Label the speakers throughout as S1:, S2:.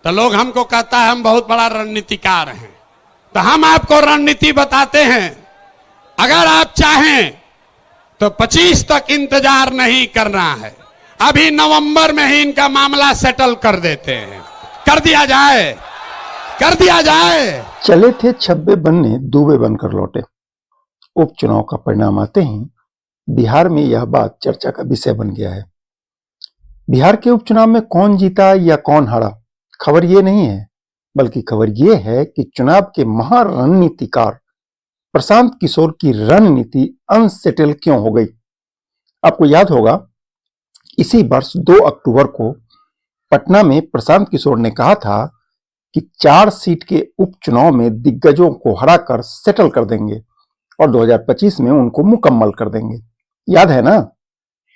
S1: तो लोग हमको कहता है हम बहुत बड़ा रणनीतिकार हैं। तो हम आपको रणनीति बताते हैं। अगर आप चाहें तो 25 तक इंतजार नहीं करना है, अभी नवंबर में ही इनका मामला सेटल कर देते हैं। कर दिया जाए, कर दिया जाए।
S2: चले थे छब्बे बनने, दूबे बनकर लौटे। उपचुनाव का परिणाम आते ही बिहार में यह बात चर्चा का विषय बन गया है। बिहार के उपचुनाव में कौन जीता या कौन हारा, खबर ये नहीं है, बल्कि खबर ये है कि चुनाव के महारणनीतिकार प्रशांत किशोर की रणनीति अनसेटल क्यों हो गई। आपको याद होगा, इसी वर्ष 2 अक्टूबर को पटना में प्रशांत किशोर ने कहा था कि 4 सीट के उपचुनाव में दिग्गजों को हराकर सेटल कर देंगे और 2025 में उनको मुकम्मल कर देंगे। याद है ना?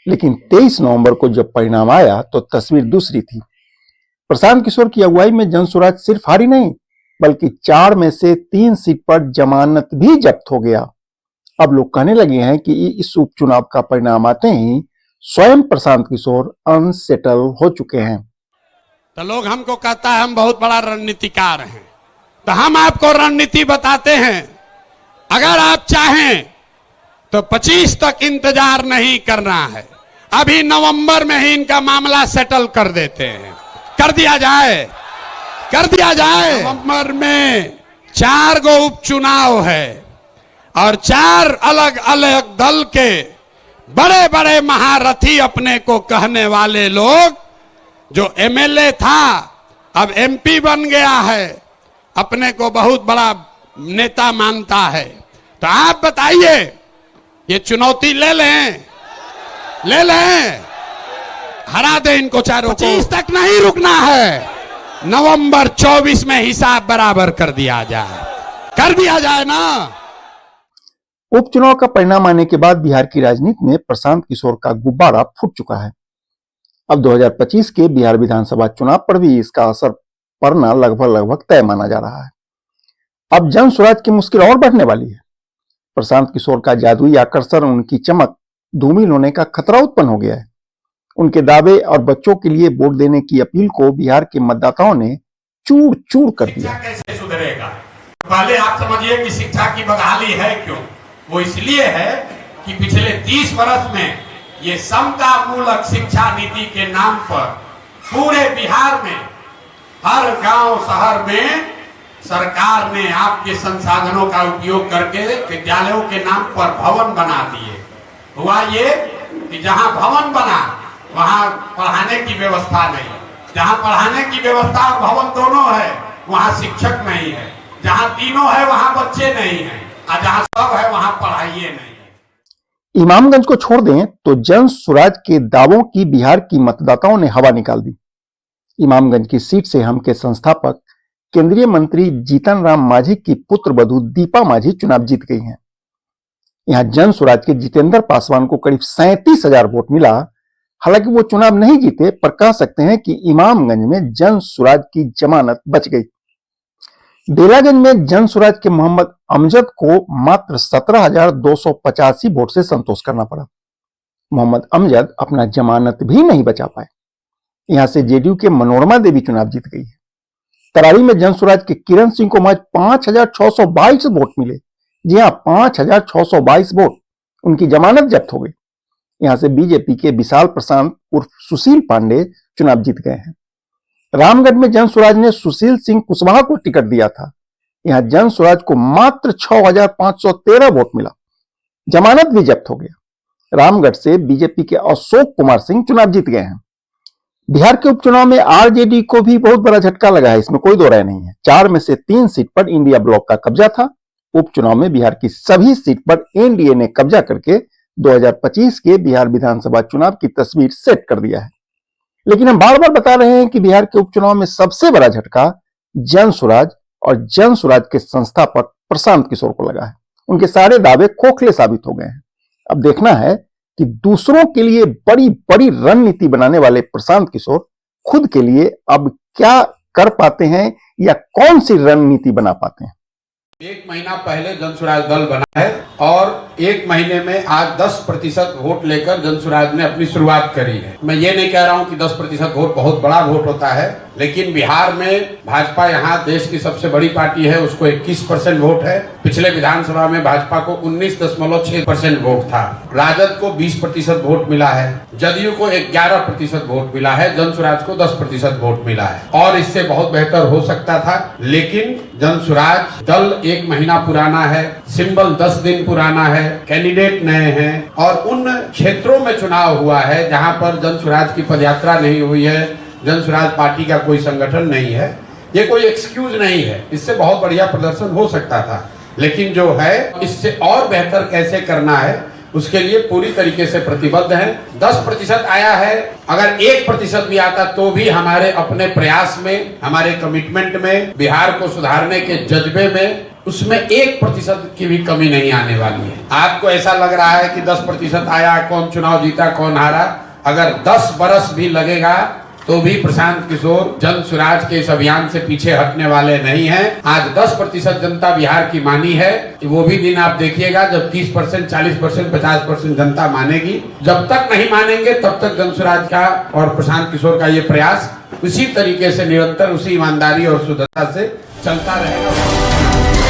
S2: लेकिन 23 नवंबर को जब परिणाम आया तो तस्वीर दूसरी थी। प्रशांत किशोर की अगुवाई में जनसुराज सिर्फ हारी नहीं, बल्कि 4 में से 3 सीट पर जमानत भी जब्त हो गया। अब लोग कहने लगे हैं कि इस उपचुनाव का परिणाम आते ही स्वयं प्रशांत किशोर अनसेटल हो चुके हैं।
S1: तो लोग हमको कहता है हम बहुत बड़ा रणनीतिकार हैं। तो हम आपको रणनीति बताते हैं। अगर आप चाहें तो 25 तक इंतजार नहीं करना है, अभी नवंबर में ही इनका मामला सेटल कर देते हैं। कर दिया जाए, कर दिया जाए। नवंबर में 4 गो उपचुनाव है और 4 अलग अलग दल के बड़े बड़े महारथी अपने को कहने वाले लोग, जो एमएलए था अब एमपी बन गया है, अपने को बहुत बड़ा नेता मानता है। तो आप बताइए, ये चुनौती ले लें, ले लें, हरा दे इनको चारों को। 25 तक नहीं रुकना है, नवंबर 24 में हिसाब बराबर कर दिया जाए, कर दिया जाए ना।
S2: उपचुनाव का परिणाम आने के बाद बिहार की राजनीति में प्रशांत किशोर का गुब्बारा फूट चुका है। अब 2025 के बिहार विधानसभा चुनाव पर भी इसका असर पड़ना लगभग तय माना जा रहा है। अब जन स्वराज की मुश्किल और बढ़ने वाली है। प्रशांत किशोर का जादुई आकर्षण, उनकी चमक धूमिल होने का खतरा उत्पन्न हो गया है। उनके दावे और बच्चों के लिए वोट देने की अपील को बिहार के मतदाताओं ने चूर चूर कर दिया।
S1: कैसे सुधरेगा? पहले आप समझिए कि शिक्षा की बदहाली है क्यों। वो इसलिए है कि पिछले 30 वर्ष में ये समता मूलक शिक्षा नीति के नाम पर पूरे बिहार में हर गांव शहर में सरकार ने आपके संसाधनों का उपयोग करके विद्यालयों के नाम पर भवन बना दिए। हुआ ये कि जहां भवन बना वहां पढ़ाने की व्यवस्था नहीं, जहां पढ़ाने की व्यवस्था और भवन दोनों है वहां शिक्षक नहीं है, जहां तीनों है वहां बच्चे नहीं है, और जहां सब है वहां पढ़ाइए नहीं।
S2: इमामगंज को छोड़ दें तो जन स्वराज के दावों की बिहार की मतदाताओं ने हवा निकाल दी। इमामगंज की सीट से हम के संस्थापक केंद्रीय मंत्री जीतन राम मांझी की पुत्र वधू दीपा मांझी चुनाव जीत गई हैं। यहां जन स्वराज के जितेंद्र पासवान को करीब 37,000 वोट मिला। हालांकि वो चुनाव नहीं जीते, पर कह सकते हैं कि इमामगंज में जन स्वराज की जमानत बच गई। बेलागंज में जन स्वराज के मोहम्मद अमजद को मात्र 17,285 वोट से संतोष करना पड़ा। मोहम्मद अमजद अपना जमानत भी नहीं बचा पाए। यहां से जेडीयू के मनोरमा देवी चुनाव जीत गई है। तरारी में जन स्वराज के किरण सिंह को महज 5,622 वोट मिले। जी हां, 5,622 वोट। उनकी जमानत जब्त हो गई। यहां से बीजेपी के विशाल प्रशांत उर्फ सुशील पांडे चुनाव जीत गए हैं। रामगढ़ में जन स्वराज ने सुशील सिंह कुशवाहा को टिकट दिया था। यहां जन स्वराज को मात्र 6,513 वोट मिला। जमानत भी जब्त हो गया। रामगढ़ से बीजेपी के अशोक कुमार सिंह चुनाव जीत गए हैं। बिहार के उपचुनाव में आरजेडी को भी बहुत बड़ा झटका लगा है, इसमें कोई दो राय नहीं है। 4 में से 3 सीट पर इंडिया ब्लॉक का कब्जा था। उपचुनाव में बिहार की सभी सीट पर एनडीए ने कब्जा करके 2025 के बिहार विधानसभा चुनाव की तस्वीर सेट कर दिया है। लेकिन हम बार बार बता रहे हैं कि बिहार के उपचुनाव में सबसे बड़ा झटका जन स्वराज और जन स्वराज के संस्थापक प्रशांत किशोर को लगा है। उनके सारे दावे खोखले साबित हो गए हैं। अब देखना है कि दूसरों के लिए बड़ी बड़ी रणनीति बनाने वाले प्रशांत किशोर खुद के लिए अब क्या कर पाते हैं या कौन सी रणनीति बना पाते हैं।
S1: 1 महीना पहले जन स्वराज दल बना है और एक महीने में आज 10% वोट लेकर जनसुराज ने अपनी शुरुआत करी है। मैं ये नहीं कह रहा हूं कि 10% वोट बहुत बड़ा वोट होता है, लेकिन बिहार में भाजपा यहाँ देश की सबसे बड़ी पार्टी है, उसको 21% वोट है। पिछले विधानसभा में भाजपा को 19.6% वोट था। राजद को 20% वोट मिला है, जदयू को 11% वोट मिला है, जनसुराज को 10% वोट मिला है और इससे बहुत बेहतर हो सकता था। लेकिन जनसुराज दल 1 महीना पुराना है, सिंबल 10 दिन पुराना है, कैंडिडेट नए हैं और उन क्षेत्रों में चुनाव हुआ है जहां पर जनसुराज की पदयात्रा नहीं हुई है, जनसुराज पार्टी का कोई संगठन नहीं है। ये कोई एक्सक्यूज नहीं है, इससे बहुत बढ़िया प्रदर्शन हो सकता था, लेकिन जो है इससे और बेहतर कैसे करना है उसके लिए पूरी तरीके से प्रतिबद्ध है। 10% आया है, अगर 1% भी आता तो भी हमारे अपने प्रयास में, हमारे कमिटमेंट में, बिहार को सुधारने के जज्बे में उसमें 1% की भी कमी नहीं आने वाली है। आपको ऐसा लग रहा है कि 10% आया, कौन चुनाव जीता कौन हारा, अगर 10 बरस भी लगेगा तो भी प्रशांत किशोर जनसुराज के इस अभियान से पीछे हटने वाले नहीं हैं। आज 10% जनता बिहार की मानी है, वो भी दिन आप देखिएगा जब 30%, 40%, 50% जनता मानेगी। जब तक नहीं मानेंगे तब तक जनसुराज का और प्रशांत किशोर का ये प्रयास उसी तरीके से निरंतर, उसी ईमानदारी और शुद्धता से चलता रहेगा।